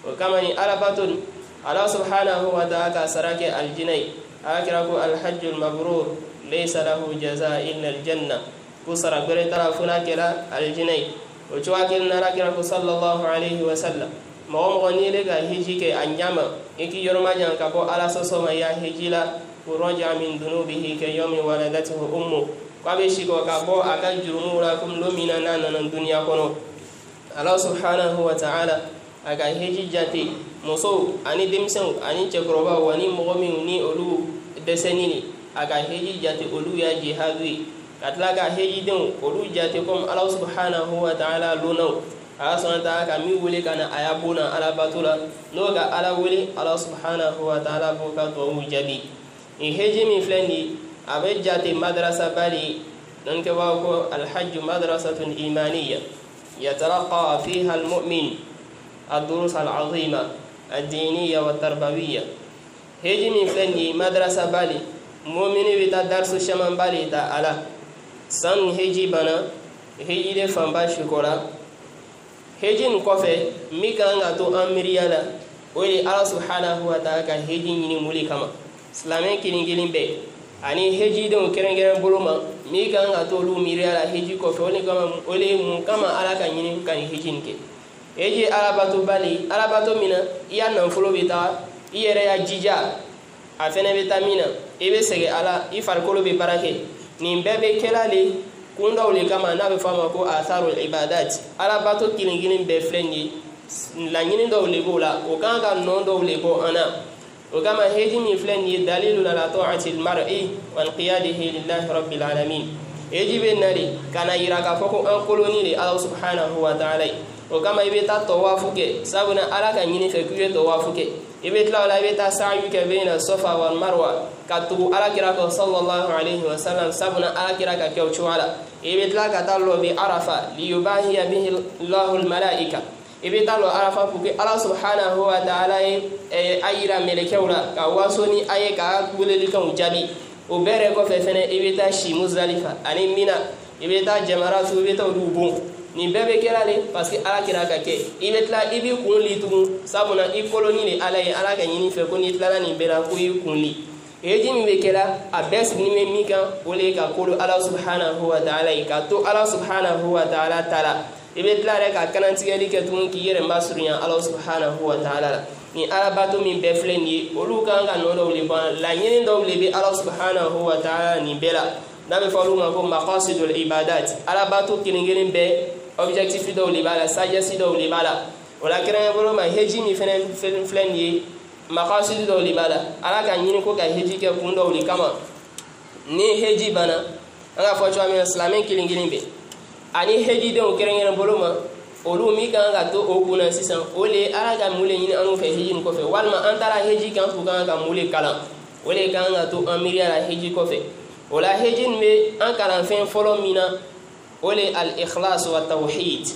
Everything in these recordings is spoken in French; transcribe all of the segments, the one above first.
وكما ألباتون الله سبحانه وتعالى سراك الجني أكرك الحج المبرور ليس له جزاء إلا الجنة كسر بريتنا فناكلا الجني وشواكلنا لكرك صلى الله عليه وسلم مغني لك هجيك أنجما إكي يرمجان كبو على سوسما يا هجيلا ورجع من ذنوبه كيوم ولدته أمه وابشيكو كبو أكل جرموراكم لمنا نانا الدنيا كنو الله سبحانه وتعالى أكا هجي جاتي muso ani demsen ani chekroba wani mogomi ni olu desenini aka heji jati olu ya jihadui katlaga heji den olu jati kom Allah subhanahu wa ta'ala luno ala sonata ka mi wule kana ayabuna ala batula no ga ala wule Allah subhanahu wa ta'ala boka to jabi in heji mi flendi abe jati madrasa bali nanke wa ko al hajj madrasatun imaniyya yatalaqa fiha al mu'min الدروس العظيمة الدينية والتربوية هجي من فلني مدرسة بالي مؤمن بتا درس شمان بالي تا على سن هجي بنا هجي دي فنبا شكورا هجي نكوفي ميكا نغتو أمريالا ولي الله سبحانه وتعالى هجي نيني مولي كما سلامين كيلين كيلين بي ani heji de keren keren boloma mi kan ga to lu miriala heji ko fe ole kama ala kan yini kan heji nke eji arabato bali arabato mina iya nan folo beta iyere ya jija afene vitamina ebe sege ala ifarkolo be barake ni bebe kelale kunda ule kama na be fama ko atharul ibadat arabato kilingilin be flenyi la nyini do le bola o kanga non do le bo ana o kama heji mi flenyi dalilu ala ta'ati al mar'i wa inqiyadihi lillahi rabbil alamin eji be nari kana iraka foko an koloni le Allah subhanahu wa ta'ala o kama ibeta tawafuke sabuna alaka nyini fe kuye tawafuke ibetla wala ibeta sa'yu ke baina safa wal marwa katu alakira ko sallallahu alaihi wasallam sabuna alakira ka ke chuala ibetla ka dallo bi arafa li yubahiya bihi Allahul malaika ibeta lo arafa fuke Allah subhanahu wa ta'ala ayira melekewla ka wasoni aye ka buleli kan jabi o bere ko fe fene ibeta shi muzdalifa ani mina ibeta jamaratu ibeta dubu ni bebe kelale parce que ala kira ka ke ibetla ibi kunli tugun sabuna I koloni le ala ye ala ka nyini fe ko ni tlana ni bera ko I kunli eji mi be kela abes ni me mika ole ka kolo ala subhanahu wa ta'ala ka to ala subhanahu wa ta'ala tala ibetla re ka kanantigeli ke tugun ki yere masuriya ala subhanahu wa ta'ala ni ala bato min be fleni olu kan ga no do le ban la nyini do le be ala subhanahu wa ta'ala ni bela nabe falu ma ko maqasidul ibadat ala bato kilingelen be objectif do li bala sagesse do li bala wala kran bolo ma heji mi flen yi maqasid do li bala ala ka nyini ko ka heji ke kundo li kama ni heji bana anga fo chwa mi islamic kilingini be ani heji do kran bolo ma olu mi kan ga to okuna sisan ole ala ga mule nyini anu fe heji ko fe walma antara heji kan fu kan ga mule kala ole kan ga to amiria la heji ko fe wala heji me an karan fen folo mina ole al-ikhlas wa tawhid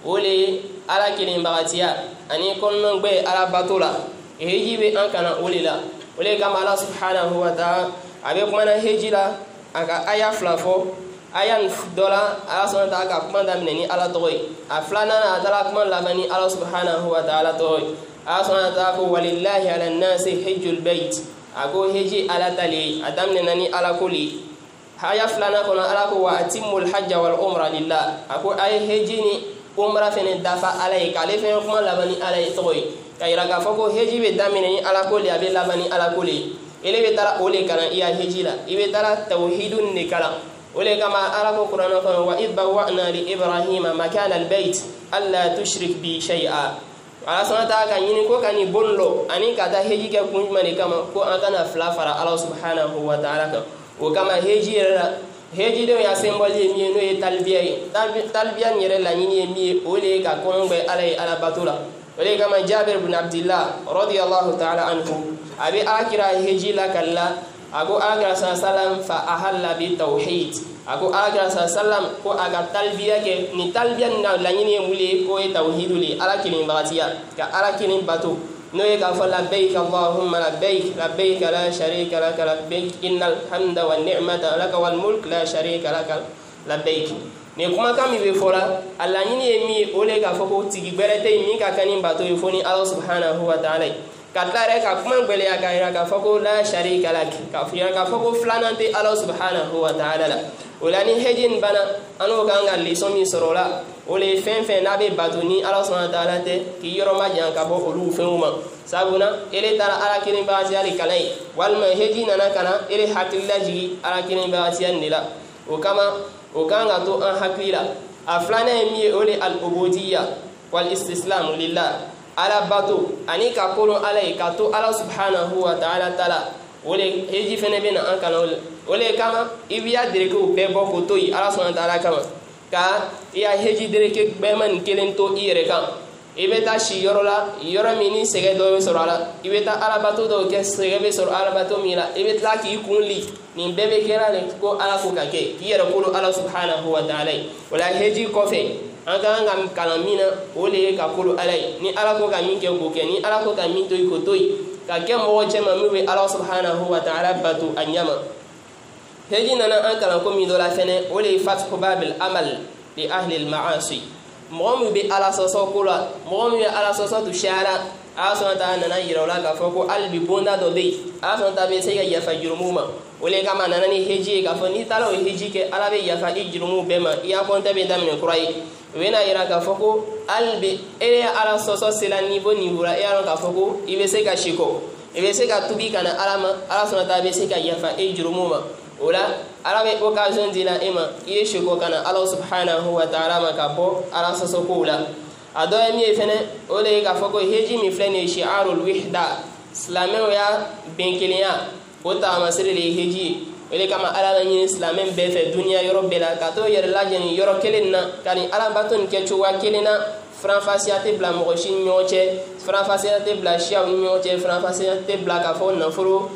ole ala kilin bagatiya ani konnon be ala batula heji be an kana ole la ole kama Allah subhanahu wa ta'ala abe kuma na heji la aka aya flafo aya dola ala subhanahu wa ta'ala ka kuma da minani ala toy aflana na dala kuma labani Allah subhanahu wa ta'ala toy ala subhanahu wa ta'ala ko walillahi ala an-nasi hajjul bait ago heji ala tali adamne nani ala kuli haya fulana kono ala ko wa atimul hajja wal umra lillah ako ay hejini umra fene dafa alay kale fe kuma labani alay toy kayra ga fako heji be damini ala ko li abe labani ala ko li ele be tara ole kana iya hejila ibe tara tauhidun nikala ole kama ala ko qur'ana kono wa id bawa'na li ibrahima makana al bait alla tushrik bi shay'a ala sonata ka nyini ko kani bonlo ani kata heji ke kunjuma ni kama ko akana flafara Allah subhanahu wa ta'ala ka o kama heji de ya symbole mi no e talbiya ni la nyini mi o le ka konbe ala batula o le kama Jabir ibn Abdullah radiyallahu ta'ala anhu abi akira heji la kala ago akira sallam fa ahalla bi tauhid ago akira sallam ko aga talbiya ke ni talbiya na la nyini mule ko e tauhiduli ala kinin bagatiya ka ala kinin batu نويك فلبيك اللهم لبيك لبيك لا شريك لك لبيك إن الحمد والنعمة لك والملك لا شريك لك لبيك ni kuma kan mi be fora alla nyini e mi ole ka foko tigi berete mi ka kanin bato e foni Allah subhanahu wa ta'ala katare ka kuma gbele ya ka foko la sharika lak ka fiya ka foko flanante Allah subhanahu wa ta'ala la olani hejin bana anu ganga li somi sorola ole fen nabe batuni Allah subhanahu wa ta'ala te ki yoro ma jan ka bo olu fenuma sabuna ele tara ala kini baati ali kalai walma heji nana kana ele hakilla jigi ala kini baati anila o kama o ganga to an hakila aflana mi ole al ubudiyya wal istislam lillah ala bato ani ka kolo ala ka to Allah subhanahu wa ta'ala tala ole heji fene bena an kana ole kama ibiya direke o be boko to yi Allah subhanahu wa ta'ala kama ka ya heji direke be man kelen to ire kan ibeta shi yorola yoro mini sege do so rala ibeta ala bato do ke sege be so ala bato mila ibeta ki kunli ni bebe kera le ko ala ko kake yere ko Allah subhanahu wa ta'ala wala heji ko fe anga ngam kalamina ole ka kulu alai ni ala ko ka min ke ko ke ni ala ko ka min to ko toy ka ke mo che ma mi we Allah subhanahu wa ta'ala batu anyama heji nana an kala ko mi do la fene ole fathu babil amal li ahli al ma'asi mo mi be ala so kula mo mi ala so tu shara aso ta nana yirola ka foko albi bonda do be aso ta be se ya yafa jurumuma ole kama nana ni heji ka fo ni talo heji ke ala be yafa jurumu be ma ya konta be damne kurai wena ira ka foko albi ele ala soso sila nibo nibura ya ka foko ibe se ka shiko ibe se ka tubi kana alama ala sona ta be se ka yafa jurumuma ola ala be occasion dila ema ile shiko kana Allah subhanahu wa ta'ala ma ka bo ala soso ko la ado mi fene ole ka foko heji mi flene shi'arul wihda islamen ya benkeliya o ta masire le heji ele kama ala ni islamen be fe dunya yoro bela ka to yer lajeni yoro kelenna kani ala baton ke chuwa kelena franfasiate bla mogoshi nyoche franfasiate bla shia nyoche franfasiate bla ka fo na furo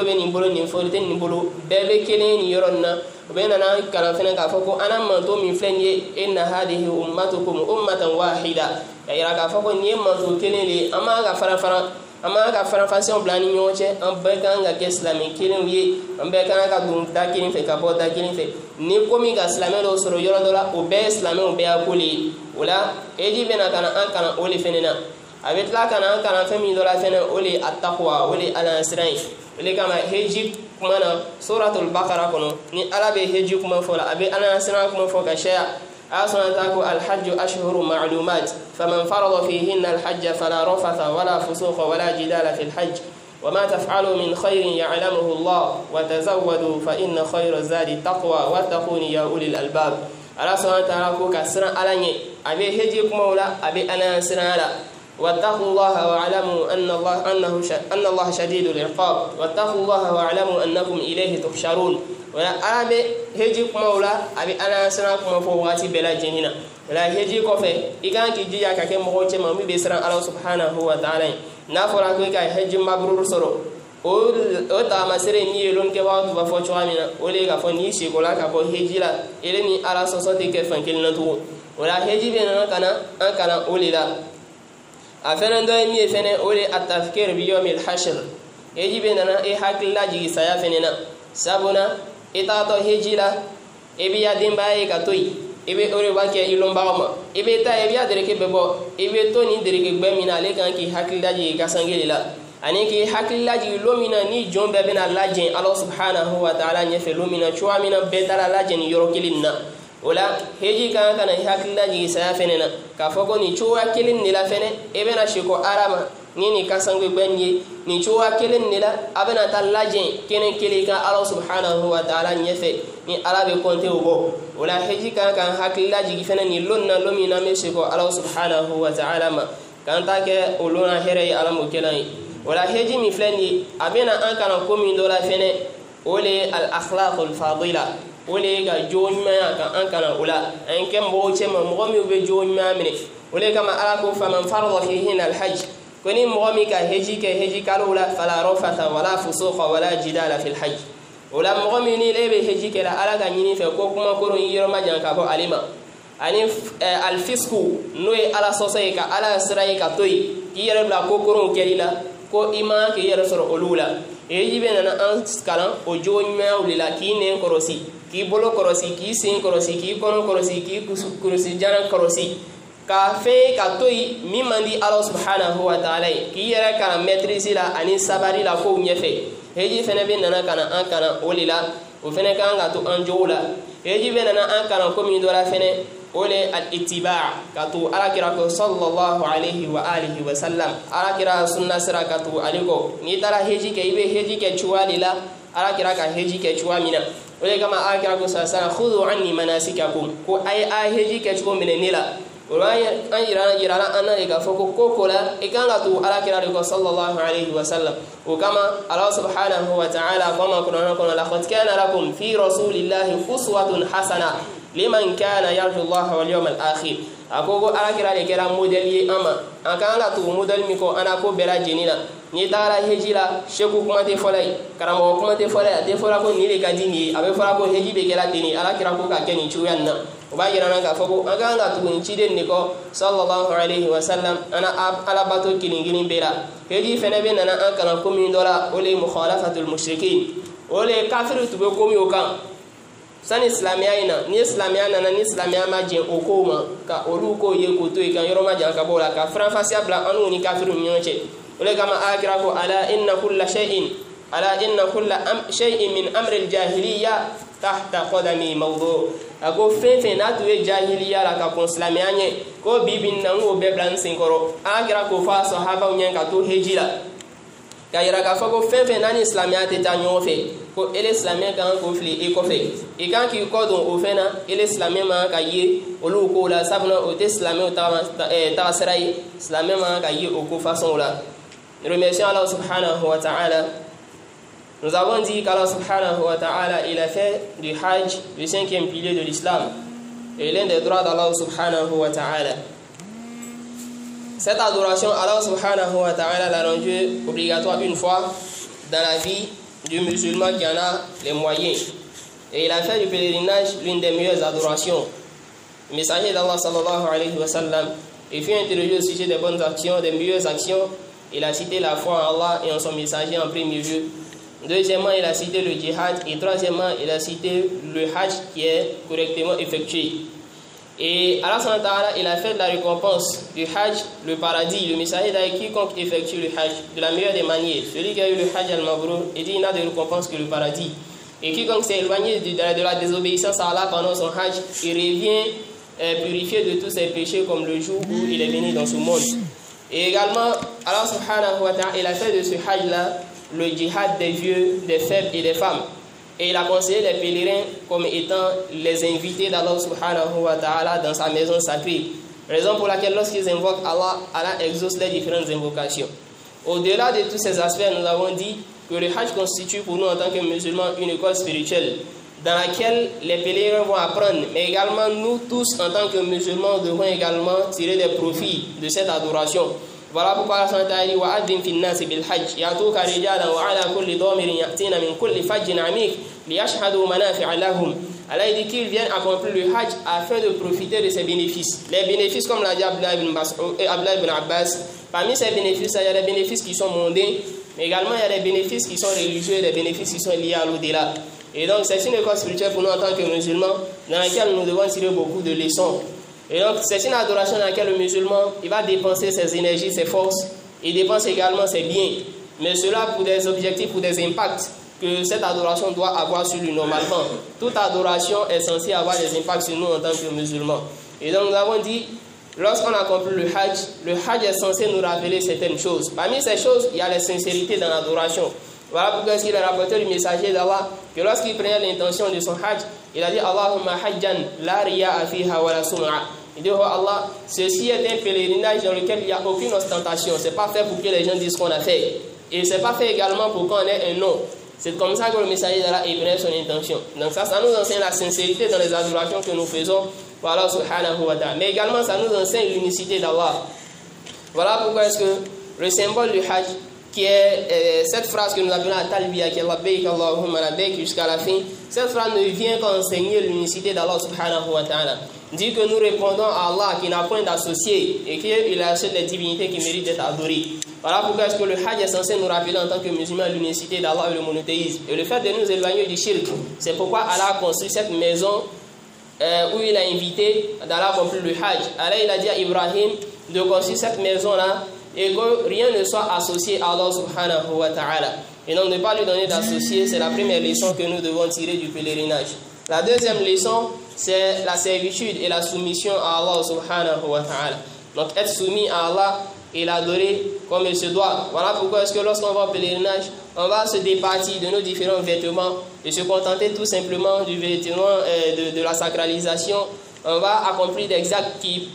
be ni bolo ni fo te ni bolo bebe kelen ni yoro na bena na kana fene ka foko ana manto mi flenye inna hadhihi ummatukum ummatan wahida ya ira ka foko ni manto kelele ama ga franfasiate bla ni nyoche am be kan ga islamique kelen wi am be kan ga dum ta kelen fe ka bo ta kelen fe ni komi ga islamique lo soro yoro dola o be islamique o be akuli wala eji bena kana an kana ole fenena abetla kana an kana femi dola fene ole attaqwa ole ala sirai ole kama heji kuma na suratul baqara kono ni ala be heji kuma fola abe ala sirai kuma fo ka shaya asana taku al hajj ashhuru ma'lumat faman farada fihinna al hajj fala rafatha wala fusuqa wala jidala fil hajj وما تفعلوا من خير يعلمه الله وتزودوا فإن خير الزاد التقوى واتقون يا أولي الألباب Allah subhanahu wa ta'ala ko ka siran alanye abe heji kuma wala abe ana siran ala wattaqullaha wa alamu anna Allah shadidul iqab wattaqullaha wa alamu annakum ilayhi tuhsharun wala abe heji kuma wala abe ana siran kuma fo wati bela jenina wala heji ko fe igan ki jiya ka ke mo che ma mi be siran Allah subhanahu wa ta'ala na fora ko ka heji mabrur soro o ta masere ni elon ke wa tu ba fo chwamina o le ga fo ni shi ko la ka bo heji la ele ni ala so so te ke fankel na tu wala heji be na kana an kana o le la afena ndo mi fene o le atafkir bi yawm al hashr heji be na e hakilla ji saya fene na sabuna eta to heji la e bi ya dimba e ka toyi ebe ore wa ke ilomba ma ebe ta e bi ya dereke bebo ebe to ni dereke gbe mi na le kan ki hakilla ji ka sangele la aniki hakillaji lomina ni jombe bena lajin Allah subhanahu wa ta'ala nyefe lomina chuamina betala lajin yoro kilinna wala heji kan kana hakillaji saya fenena ka foko ni chuwa kilin nila fene ebena shiko arama nini kasangwe benye ni chuwa kilin nila abena ta lajin kenen kilika Allah subhanahu wa ta'ala nyefe ni arabe konte ugo wala heji kan kan hakillaji fene ni lonna lomina me shiko Allah subhanahu wa ta'ala ma kan ta ke uluna here alamu kelai wala heji mi flani abena an kana komi dola fene ole al akhlaqul fadila ole ga jonna ka an kana ula an kem bo chema mo mi be jonna mine ole kama ala ko faman farada fihi al hajj koni mo mi ka heji kalula fala rafata wala fusuqa wala jidala fil hajj wala mo mi ni lebe heji kala ala ga nyini fe ko kuma ko ron yiro majan ka bo alima ani al fisku noy ala sosay ka ala siray ka toy yiro la ko ron kelila ko ima ke yere soro olula e yibe na an skalan o jonyma ulila ki ne korosi k'i bolo kɔlɔsi k'i sen kɔlɔsi k'i kɔnɔ kɔlɔsi k'i kurusi jana kɔlɔsi ka fɛn ka to yen min man di Ala subhanahu wa ta'ala ye k'i yɛrɛ kalan maîtrise la ani sabari la kow ɲɛfɛ heji fɛnɛ bɛ nana ka na an kalan o de la o fɛnɛ kan ka to an jogo la heji bɛ nana an kalan ko min dɔ la fɛnɛ o le al-ittiba' ka to alakira ko sallallahu alayhi wa alihi wa sallam alakira sunna sira ka to ale kɔ n'i taara heji kɛ i bɛ heji kɛ cogoya de la alakira ka heji kɛ cogoya min na o de kama alakira ko sallallahu khudhu anni manasikakum ko a ye a heji kɛ cogo minɛ ne la o an yirala an na de k'a fɔ ko ko la i kan ka to alakira de kɔ sallallahu alayhi wa sallam o kama Allah subhanahu wa ta'ala ko ma kuranɛ kɔnɔ laqad kana lakum fi rasulillahi uswatun hasana liman kana yarju Allah wal yawm al akhir ako alakira de kɛra modèle ye an ma an kan ka to modèle min kɔ ana ko bɛɛ lajɛlen na ni taara heji la sheku kuma tɛ fɔla ye karamɔgɔ kuma tɛ fɔla ye a tɛ fɔla ko nin de ka di nin ye a bɛ fɔla ko heji bɛ kɛra ten de alakira ko ka kɛ nin cogoya nin na o b'a yira an na k'a fɔ ko an kan ka tugu nin ciden de kɔ sallallahu alayhi wa sallam ana alabato kelen kelen bɛɛ la heji fɛnɛ bɛ nana an kalan ko min dɔ la o le ye mukhalafatul mushrikin o le kafiri tun bɛ ko min o kan sani silamɛya in na ni silamɛya nana ni silamɛya ma jɛn o kow ma ka olu kow ye k'o to yen ka yɔrɔ ma jan ka bɔ o la ka faranfasiya bila an n'u ni kafiriw ni ɲɔgɔn cɛ o le kama alakira ko ala inna kulla shay'in min amri al-jahiliya tahta qadami mawdu a ko fɛn fɛn n'a tun ye jahiliya la ka kɔn silamɛya ɲɛ ko bi bi in na n k'o bɛɛ bila n sen kɔrɔ alakira k'o fɔ a sahabaw ɲɛ ka to heji la ka yira k'a fɔ ko fɛn fɛn n'a ni silamɛya tɛ taa ɲɔgɔn fɛ ko ele silamɛ kan k'o fili i kɔfɛ i kan k'i kɔ don o fɛn na ele silamɛ man ka ye olu kow la sabula o tɛ silamɛw taga sira ye silamɛ man ka ye o ko fasɔnw la remercions Allah subhanahu wa ta'ala. Nous avons dit qu'Allah subhanahu wa ta'ala il a fait du hajj le 5e pilier de l'islam et l'un des droits d'Allah subhanahu wa ta'ala. Cette adoration, Allah subhanahu wa ta'ala l'a rendue obligatoire une fois dans la vie du musulman qui en a les moyens. Et il a fait du pèlerinage l'une des meilleures adorations. Le messager d'Allah sallallahu alayhi wa sallam, il fut interrogé au sujet des bonnes actions, des meilleures actions. Il a cité la foi en Allah et en son messager en premier lieu. Deuxièmement, il a cité le djihad. Et troisièmement, il a cité le hajj qui est correctement effectué. Et Allah subhanahu wa ta'ala, il a fait de la récompense du hajj le paradis. Le messager d'Allah, quiconque effectue le hajj de la meilleure des manières, celui qui a eu le hajj al-mabrur, il dit il n'a de récompense que le paradis. Et quiconque s'est éloigné de la désobéissance à Allah pendant son hajj, il revient purifié de tous ses péchés comme le jour où il est venu dans ce monde. Et également, Allah subhanahu wa ta'ala, il a fait de ce hajj-là le djihad des vieux, des faibles et des femmes. Et il a conseillé les pèlerins comme étant les invités d'Allah subhanahu wa ta'ala dans sa maison sacrée. Raison pour laquelle lorsqu'ils invoquent Allah, Allah exauce les différentes invocations. Au-delà de tous ces aspects, nous avons dit que le hajj constitue pour nous en tant que musulmans une école spirituelle dans laquelle les pèlerins vont apprendre, mais également nous tous en tant que musulmans devons également tirer des profits de cette adoration. Voilà pourquoi Allah subhanahu wa ta'ala dit wa'adhin fin nasi bil hajj ya'tuka rijalan wa 'ala kulli dhamirin ya'tina min kulli fajjin 'amiq liyashhadu manafi'a lahum. Allah dit qu'ils viennent accomplir le hajj afin de profiter de ses bénéfices. Les bénéfices, comme l'a dit Abdullah ibn Abbas, parmi ces bénéfices, il y a des bénéfices qui sont mondains, mais également il y a des bénéfices qui sont religieux, des bénéfices qui sont liés à l'au-delà. Et donc c'est une école spirituelle pour nous en tant que musulmans dans laquelle nous devons tirer beaucoup de leçons. Et donc c'est une adoration dans laquelle le musulman il va dépenser ses énergies, ses forces, il dépense également ses biens, mais cela pour des objectifs, pour des impacts que cette adoration doit avoir sur lui normalement. Toute adoration est censée avoir des impacts sur nous en tant que musulmans. Et donc nous avons dit, lorsqu'on accomplit le hajj est censé nous rappeler certaines choses. Parmi ces choses, il y a la sincérité dans l'adoration. Voilà pourquoi il a rapporté le messager d'Allah que lorsqu'il prenait l'intention de son hajj, il a dit Allahumma hajjan la riya'a fiha wa la sum'a. Il dit oh Allah, ceci est un pèlerinage dans lequel il n'y a aucune ostentation. C'est pas fait pour que les gens disent qu'on a fait. Et c'est pas fait également pour qu'on ait un nom. C'est comme ça que le messager d'Allah prenait son intention. Donc ça nous enseigne la sincérité dans les adorations que nous faisons pour Allah subhanahu wa ta'ala. Mais également ça nous enseigne l'unicité d'Allah. Voilà pourquoi est-ce que le symbole du hajj qui est cette phrase que nous appelons la talbiya, qui est labbaik Allahumma labbaik jusqu'à la fin. Cette phrase ne vient qu'enseigner l'unicité d'Allah subhanahu wa ta'ala. Dit que nous répondons à Allah qui n'a point d'associé et qu'il est la seule des divinités qui mérite d'être adorée. Voilà pourquoi est-ce que le Hajj est censé nous rappeler en tant que musulmans l'unicité d'Allah et le monothéisme. Et le fait de nous éloigner du shirk, c'est pourquoi Allah a construit cette maison où il a invité d'Allah à accomplir le Hajj. Allah il a dit à Ibrahim de construire cette maison-là et que rien ne soit associé à Allah subhanahu wa ta'ala. Et donc ne pas lui donner d'associé, c'est la première leçon que nous devons tirer du pèlerinage. La deuxième leçon, c'est la servitude et la soumission à Allah subhanahu wa ta'ala. Donc être soumis à Allah et l'adorer comme il se doit. Voilà pourquoi est-ce que lorsqu'on va au pèlerinage, on va se départir de nos différents vêtements et se contenter tout simplement du vêtement de la sacralisation. On va accomplir des actes qui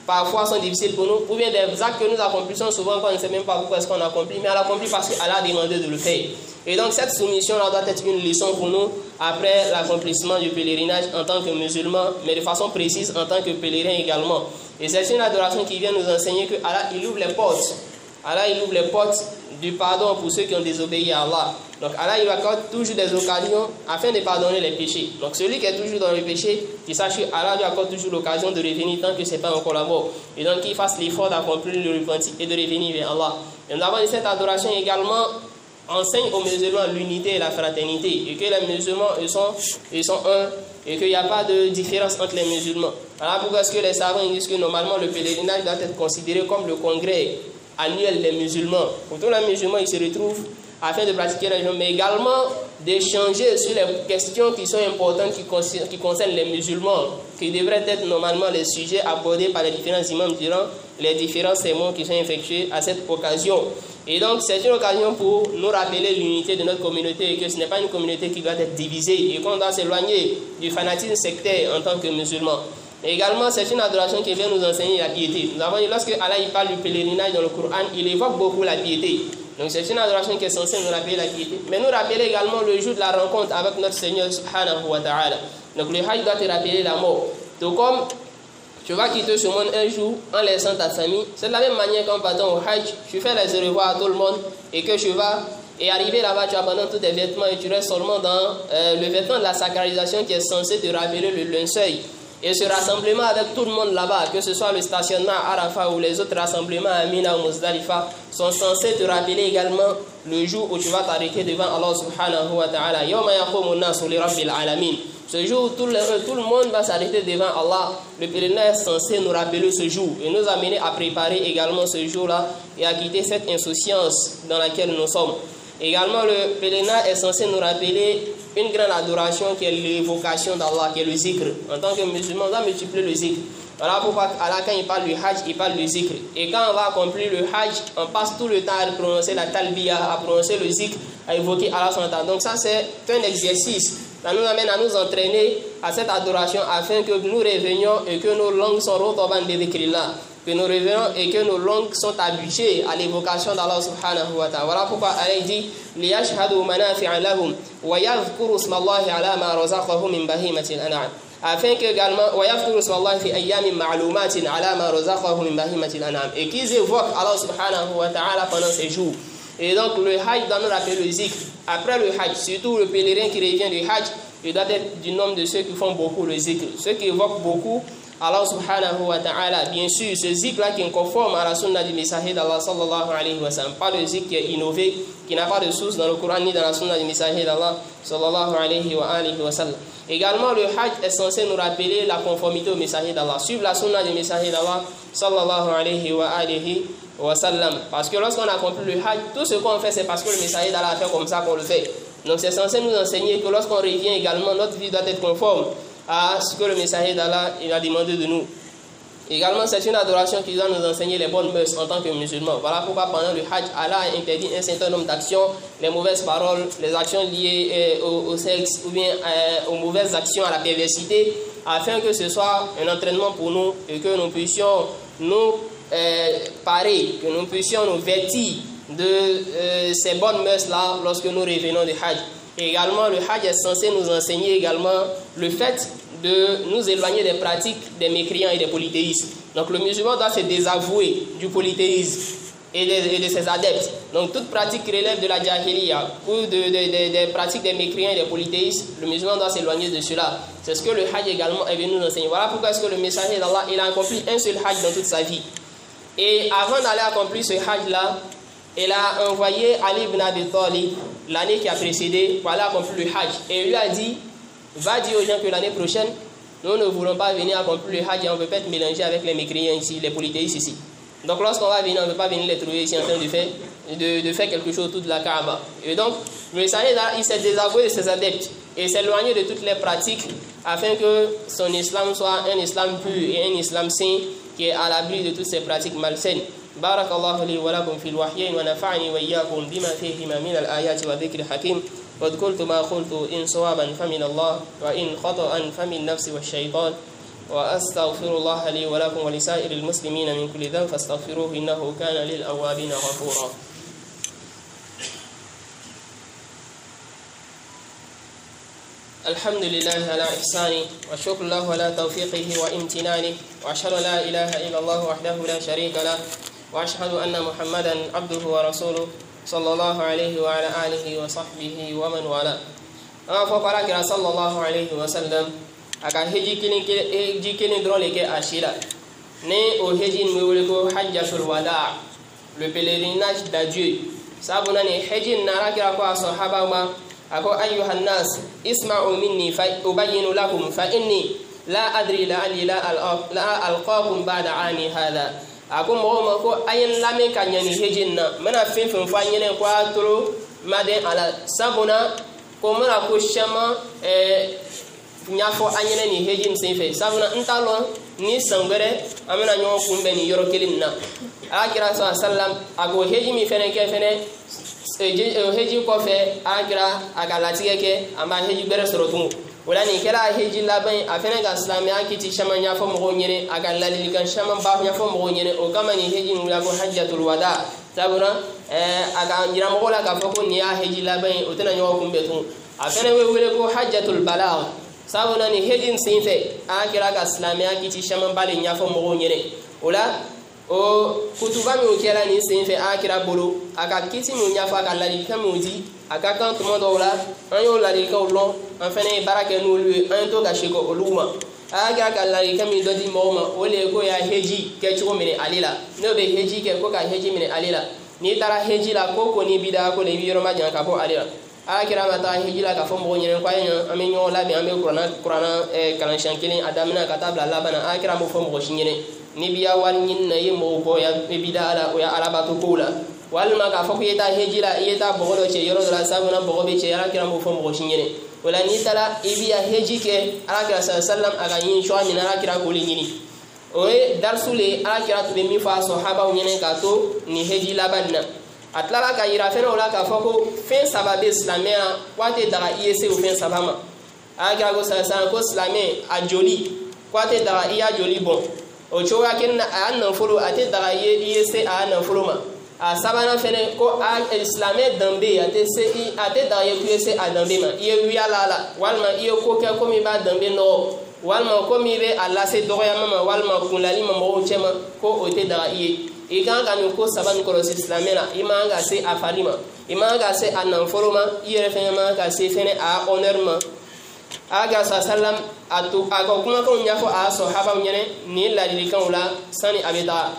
parfois sont difficiles pour nous, ou bien des actes que nous accomplissons souvent quand on ne sait même pas pourquoi est-ce qu'on accomplit, mais on l'accomplit parce qu'Allah a demandé de le faire. Et donc cette soumission-là doit être une leçon pour nous après l'accomplissement du pèlerinage en tant que musulmans, mais de façon précise en tant que pèlerin également. Et c'est une adoration qui vient nous enseigner que Allah il ouvre les portes. Allah il ouvre les portes du pardon pour ceux qui ont désobéi à Allah. Donc Allah il accorde toujours des occasions afin de pardonner les péchés. Donc celui qui est toujours dans le péché, il sache que Allah lui accorde toujours l'occasion de revenir tant que ce n'est pas encore la mort. Et donc qu'il fasse l'effort d'accomplir le repentir et de revenir vers Allah. Et nous avons dit cette adoration également enseigne aux musulmans l'unité et la fraternité. Et que les musulmans ils sont un. Et qu'il n'y a pas de différence entre les musulmans. Voilà pourquoi est-ce que les savants disent que normalement le pèlerinage doit être considéré comme le congrès annuel des musulmans. Pour tous les musulmans, ils se retrouvent afin de pratiquer la religion, mais également d'échanger sur les questions qui sont importantes qui concernent les musulmans, qui devraient être normalement les sujets abordés par les différents imams durant les différents sermons qui sont effectués à cette occasion. Et donc c'est une occasion pour nous rappeler l'unité de notre communauté et que ce n'est pas une communauté qui doit être divisée et qu'on doit s'éloigner du fanatisme sectaire en tant que musulman. Et également, c'est une adoration qui vient nous enseigner la piété. Nous avons dit, lorsque Allah il parle du pèlerinage dans le Coran, il évoque beaucoup la piété. Donc c'est une adoration qui est censée nous rappeler la piété. Mais nous rappeler également le jour de la rencontre avec notre Seigneur subhanahu wa ta'ala. Donc le Hajj doit te rappeler la mort. Donc comme tu vas quitter ce monde un jour en laissant ta famille, c'est de la même manière qu'en partant au Hajj, tu fais les au revoir à tout le monde et que tu vas... Et arrivé là-bas, tu abandonnes tous tes vêtements et tu restes seulement dans le vêtement de la sacralisation qui est censé te rappeler le linceul. Et ce rassemblement avec tout le monde là-bas, que ce soit le stationnement à Arafat ou les autres rassemblements à Mina ou Muzdalifa, sont censés te rappeler également le jour où tu vas t'arrêter devant Allah subhanahu wa ta'ala. Yawma yaqumu an-nasu li rabbil alamin. Ce jour où tout le monde va s'arrêter devant Allah, le pèlerinage est censé nous rappeler ce jour et nous amener à préparer également ce jour-là et à quitter cette insouciance dans laquelle nous sommes. Également, le pèlerinage est censé nous rappeler une grande adoration qui est l'évocation d'Allah, qui est le zikr. En tant que musulman, on doit multiplier le zikr. Voilà pourquoi Allah, quand il parle du hajj, il parle du zikr. Et quand on va accomplir le hajj, on passe tout le temps à prononcer la talbiya, à prononcer le zikr, à évoquer Allah SWT. Donc ça, c'est un exercice. Ça nous amène à nous entraîner à cette adoration afin que nous revenions et que nos langues sont rotoban de dhikrillah. Que nous revenions et que nos langues sont habituées à l'évocation d'Allah subhanahu wa ta'ala. Voilà pourquoi Allah dit liyashhadu manafi'a lahum wa yadhkuru ismallahi ala ma razaqahum min bahimatil an'am. Afin que également wa yadhkuru ismallahi fi ayyamin ma'lumatin ala ma razaqahum min bahimatil an'am. Et qu'ils évoquent Allah subhanahu wa ta'ala pendant ces jours. Et donc le hajj doit nous rappeler le zikr. Après le hajj, surtout le pèlerin qui revient du hajj, il doit être du nombre de ceux qui font beaucoup le zikr. Ceux qui évoquent beaucoup Allah subhanahu wa ta'ala, bien sûr, ce zikr-là qui est conforme à la sunna du messager d'Allah sallallahu alayhi wa sallam, pas le zikr qui est innové, qui n'a pas de source dans le Coran ni dans la sunna du messager d'Allah sallallahu alayhi wa sallam. Également, le hajj est censé nous rappeler la conformité au messager d'Allah, suivre la sunna du messager d'Allah sallallahu alayhi wa sallam. Parce que lorsqu'on accomplit le hajj, tout ce qu'on fait, c'est parce que le messager d'Allah a fait comme ça qu'on le fait. Donc c'est censé nous enseigner que lorsqu'on revient également, notre vie doit être conforme à ce que le messager d'Allah a demandé de nous. Également, c'est une adoration qui doit nous enseigner les bonnes mœurs en tant que musulmans. Voilà pourquoi pendant le hajj, Allah a interdit un certain nombre d'actions, les mauvaises paroles, les actions liées au sexe ou bien aux mauvaises actions, à la perversité, afin que ce soit un entraînement pour nous et que nous puissions nous parer, que nous puissions nous vêtir de ces bonnes mœurs-là lorsque nous revenons du hajj. Et également, le hajj est censé nous enseigner également le fait de nous éloigner des pratiques des mécréants et des polythéistes. Donc le musulman doit se désavouer du polythéisme. et de ses adeptes. Donc toute pratique qui relève de la jahiliya ou des pratiques des mécréants et des polythéistes, le musulman doit s'éloigner de cela. C'est ce que le hajj également est venu nous enseigner. Voilà pourquoi est-ce que le messager d'Allah, il a accompli un seul hajj dans toute sa vie. Et avant d'aller accomplir ce hajj-là, il a envoyé Ali ibn Abi Talib l'année qui a précédé pour aller accomplir le hajj. Et il lui a dit, va dire aux gens que l'année prochaine, nous ne voulons pas venir accomplir le hajj et on ne veut pas être mélangé avec les mécréants ici, les polythéistes ici. Donc lorsqu'on va venir, on ne veut pas venir les trouver ici en train de faire quelque chose autour de la Kaaba. Et donc, le messager là, il s'est désavoué de ses adeptes et s'est éloigné de toutes les pratiques afin que son islam soit un islam pur et un islam saint qui est à l'abri de toutes ces pratiques malsaines. بارك الله لي ولكم في الوحيين ونفعني وإياكم بما فيهما من الآيات والذكر الحكيم قد قلت ما قلت إن صوابا فمن الله وإن خطأ فمن نفسي والشيطان وأستغفر الله لي ولكم ولسائر المسلمين من كل ذنب فاستغفروه إنه كان للأوابين غفورا. الحمد لله على إحسانه والشكر له على توفيقه وامتنانه وأشهد أن لا إله إلا الله وحده لا شريك له وأشهد أن محمدا عبده ورسوله صلى الله عليه وعلى آله وصحبه ومن والاه. فقال صلى الله عليه وسلم aka heji kini drôle ke ashira ne o heji mwele ko hajjatul wada, le pèlerinage d'adieu. Sabuna ni heji nara kira ko sahaba ma ako ayyuhan nas isma'u minni fa ubayyinu lakum fa inni la adri la alqakum ba'da ani hada. Ako mo ko ayen lame kanyani heji na mana fin fa nyene ko atro maden ala sabuna ko mara ko shama nyafo anyene ni heji msenfe sabuna ntalo ni sangere amena nyo kumbe ni yoro kelin na akira sallam ago heji mi fene ke fene heji ko fe akira agalati ke amba heji bere sorotu wala ni kera heji laban afene ga islami akiti shama nyafo mo nyene agalali kan shama ba nyafo mo nyene o kama ni heji ngula ko hajjatul wada sabuna aga ngira mo la ka foko ni ya heji laban o tena nyo kumbe tu afene we wele ko hajjatul balagh sabuna ni hejin sinfe akira ka islamia kiti shaman bale nyafo mo nyene ola o kutuba mi okela ni sinfe akira bolo aka kiti mi nyafa ka lali kamudi aka kan to modo ola an yo lali ka olon an fene barake no lu an to ka shiko oluma akira ka lali kami dodi mo ma ole ko ya heji ke chuko mene alila no be heji ke ko ka heji mene alila ni tara heji la ko ni bida ko le biro ma jan ka ko alila akira mata hijila ka fo mo nyene kwa yen amenyo labi ambe qur'ana kalan shankilin adamina katabla labana akira mo fo mo shinyene ni biya wal nyin na yimo bo ya bida ala o ya araba to kula wal ma ka fo ko yeta hijila yeta bogolo che yoro dala sabuna bogobe che akira mo fo mo shinyene wala ni tala ibiya hejike akira sallam aga yin shwa min akira ko linyini oe darsule akira to be mi fa sahaba nyene ka to ni hijila banna atlara ka yira fene ola ka foko fin sababe islamia kwate daga iese o fin sabama aga go sa ko islamé a joli kwate daga iya joli bon o chowa ken an folo ate daga iese a an folo ma a sabana fene ko a islamé dambe ate se ate daga iese a dambe ma iye wiya lala walma iye ko ke ko mi ba dambe no walma ko mi be alla se doya mama walma kulali mama o chema ko o te daga iye ikanga mi ko saban ko islamela imanga se afarima imanga se ananforoma yere fema ka se fene a honorma aga sallam atu aga kuma ko nyafo a sahaba nyene ni la dilikan wala sani abeta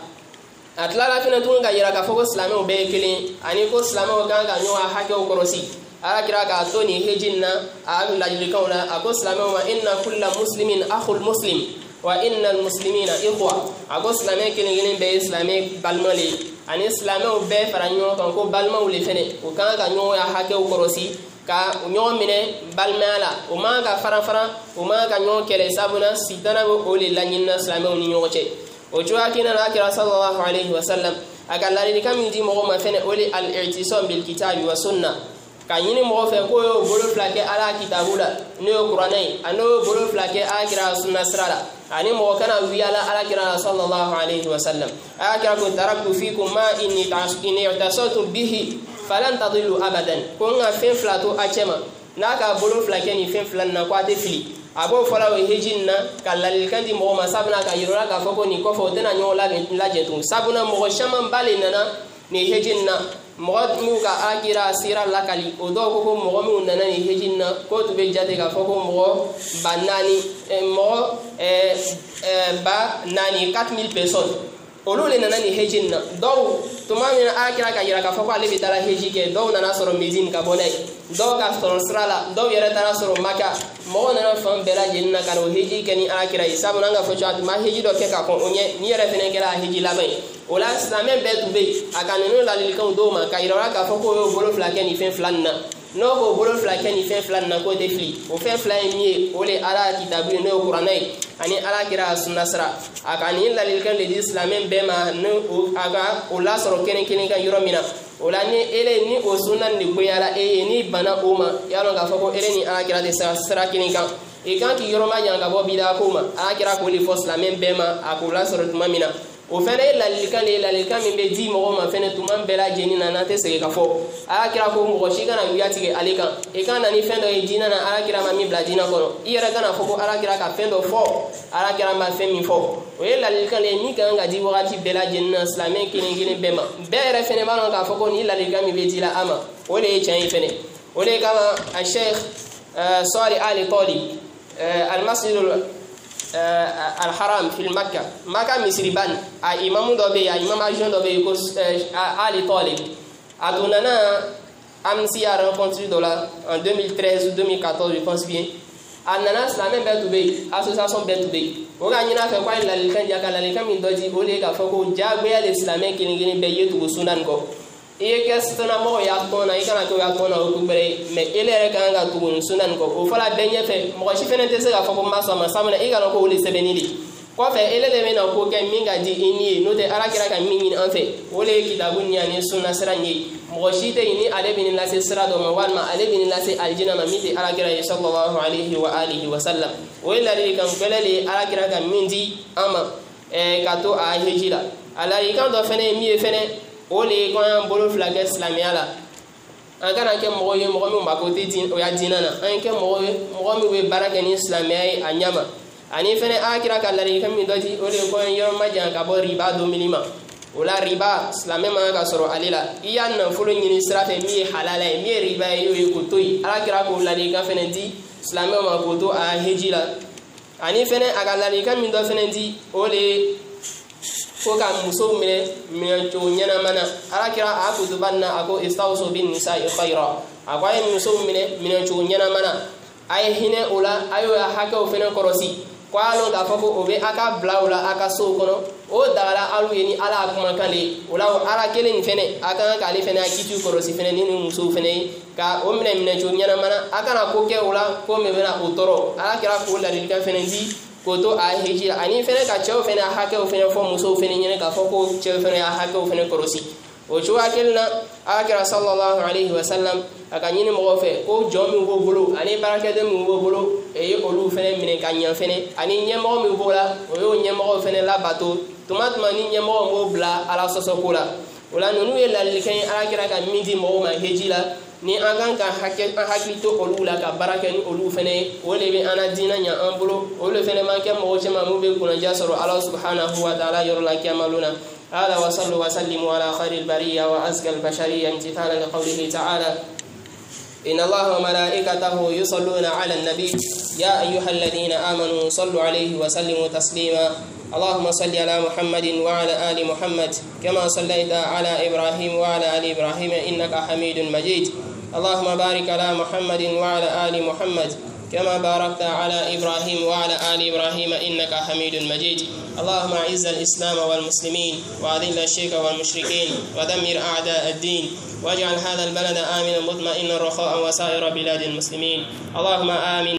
atlara fene tunga yira ka foko islamel be kelen ani ko islamel ganga nyoa hake o korosi ala kira ka to ni hejinna a la dilikan wala ako islamel wa inna kullu muslimin akhul muslim wa innal muslimina ikhwa ago islamé kelen be islamé balmali ani islamé be faranyo kan ko balma wule fene o kan ga nyo ya hake o korosi ka nyo mine balmala o ma ga fara o ma ga nyo kele sabuna sidana o le lanyina islamé ni nyo che o jwa kina na kira sallallahu alaihi wasallam aga lali kam ndi mo ma fene o le al-i'tisam bil kitabi wa sunnah kanyini mo fe ko yo bolo flake ala kitabula ne qur'anai ano bolo flake akira sunna srala ani mo kana wiyala ala kira sallallahu alaihi wasallam akira ko taraktu fikum ma inni tasatu bihi falan tadillu abadan ko nga fe flato achema naka bolo flake ni fe flan na kwate fili abo fola we hejinna kalal kandi mo ma sabna ka yirora ka foko ni ko fo tena nyola la jetu sabuna mo shama mbali nana ni hejinna mogod mu ka akira sira lakali o do ko mo mu nana ni hejinna ko to be jate ka foko mo banani mo ba nani 4000 personnes olu le nana ni hejinna do to ma mina akira ka yira ka foko ale bitala heji ke do nana soro medine ka bonay do ka soro srala do yere tara soro maka mo nana fam bela jinna ka no heji ke ni akira isabu nanga fo chat ma heji do ke ka ko onye ni yere fene ke la heji labai ola islamen betu be akaneno la lilikan do ma ka yira ka foko yo bolo flake ni fen flanna no ko bolo flake ni fen flanna ko defli o fen flan mi ole ala kitabu no qur'anai ani ala kira sunna sra akani la lilikan le islamen be ma no aga ola soro kenen kenen kan yoro mina ola ni ele ni o sunna ni ko yala ni bana o ma yalo ga foko ele ni ala kira de sra kenen kan e kan ki yoro ma nyanga bo bida ko ma ala kira ko li fos la men be ma akola soro tuma mina o fene la lilikan min be di mo ma fene tuman bela jeni na nate sege ka fo ala kira ko mo shi kana yati ge alika e kana ni fendo e dina na ala kira ma mi bla dina kono iyara kana fo ko ala kira ka fendo fo ala kira ma fe mi fo o e la lilikan le ni kan ga di wakati bela jeni na islamen kini bema bere fene ma no ka fo ko ni la lilikan mi be di la ama o le chan fene o le kama al sheikh Salih Ali Talib al masjid الحرام في مكة مسربان إمام دوبي إمام أجن دوبي كوس علي طالب أدوننا أمسي à rencontré en 2013 ou 2014 je pense bien anana islamen betube association betube o ga nyina fe kwa la likan jaka la likan min doji o le ka foko jagbe ya islamen kini be yetu sunan ko e kestana mo ya tona ikana ko ya tona o kubere me elere kan ga tu sunan ko o fala benye fe mo shi fene te se ga foko maso ma samana ikana ko le sebenili ko fe elele me na ko ke minga di ini no te ara kira kan min en fe o le kitabun yani sunna sranyi mo shi te ini ale bin la se sra do ma wal ma ale bin la se aljina ma miti ara kira sallallahu alaihi wa alihi wa sallam o ila ri kan belele ara kira kan min di ama kato a hejira ala ikan do fene mi fene ole ko an bolo flag islamia la an kana ke mo ye mo mi mbako te din o ya dinana an ke mo mi we baraka ni islamia anyama ani fene akira ka lari kam mi doti ole ko en yoro majan ka bo riba do minima ola riba islamia ma ka soro alila iya na fulo ni strafe mi halala mi riba yo ko toyi akira ko lari ka fene di islamia ma ko to a hejila ani fene aga lari kam mi do fene di ole ko ka muso mine to nyana mana ala kira akudu banna ako istawsu bin nisa'i khaira akwa muso mine to nyana mana ay hine ula ayo haka ofene korosi kwalo da fako obe aka blaula aka so kono o dala alu yeni ala kuma kale ula ala kele ni fene aka kale fene akitu korosi fene ni muso fene ka o mine to nyana mana aka na ko ke ula ko me bena utoro ala kira ko la dilika fene di koto a hejira ani fene ka chew fene hake o fene fo muso fene nyene ka foko chew fene hake o fene korosi o chuwa kelna akira sallallahu alaihi wasallam aka nyine mo fe ko jomi wo bolo ani baraka de mo wo bolo e olu fene mine ka nyan fene ani nyemo mi bola o yo nyemo fene la bato tomatma ni nyemo mo bla ala sosokola wala nunu ye la likan akira ka midi mo ma hejila ni angan ka hakito olula ka baraka ni olu fene wole be ana dina nya ambulo olu fene manke mo chema mo be kuna jasoro Allah subhanahu wa ta'ala yorla kamaluna ala wa sallu wa sallimu ala khairil bariyya wa azkal bashariyya imtithala li qawlihi ta'ala inna Allaha wa malaikatahu yusalluna 'alan nabiy ya ayyuhalladhina amanu sallu 'alayhi wa sallimu taslima اللهم صل على محمد وعلى آل محمد كما صليت على إبراهيم وعلى آل إبراهيم إنك حميد مجيد اللهم بارك على محمد وعلى آل محمد كما باركت على إبراهيم وعلى آل إبراهيم إنك حميد مجيد اللهم أعز الإسلام والمسلمين وأذل الشرك والمشركين ودمر أعداء الدين واجعل هذا البلد آمنا مطمئنا رخاء وسائر بلاد المسلمين اللهم آمين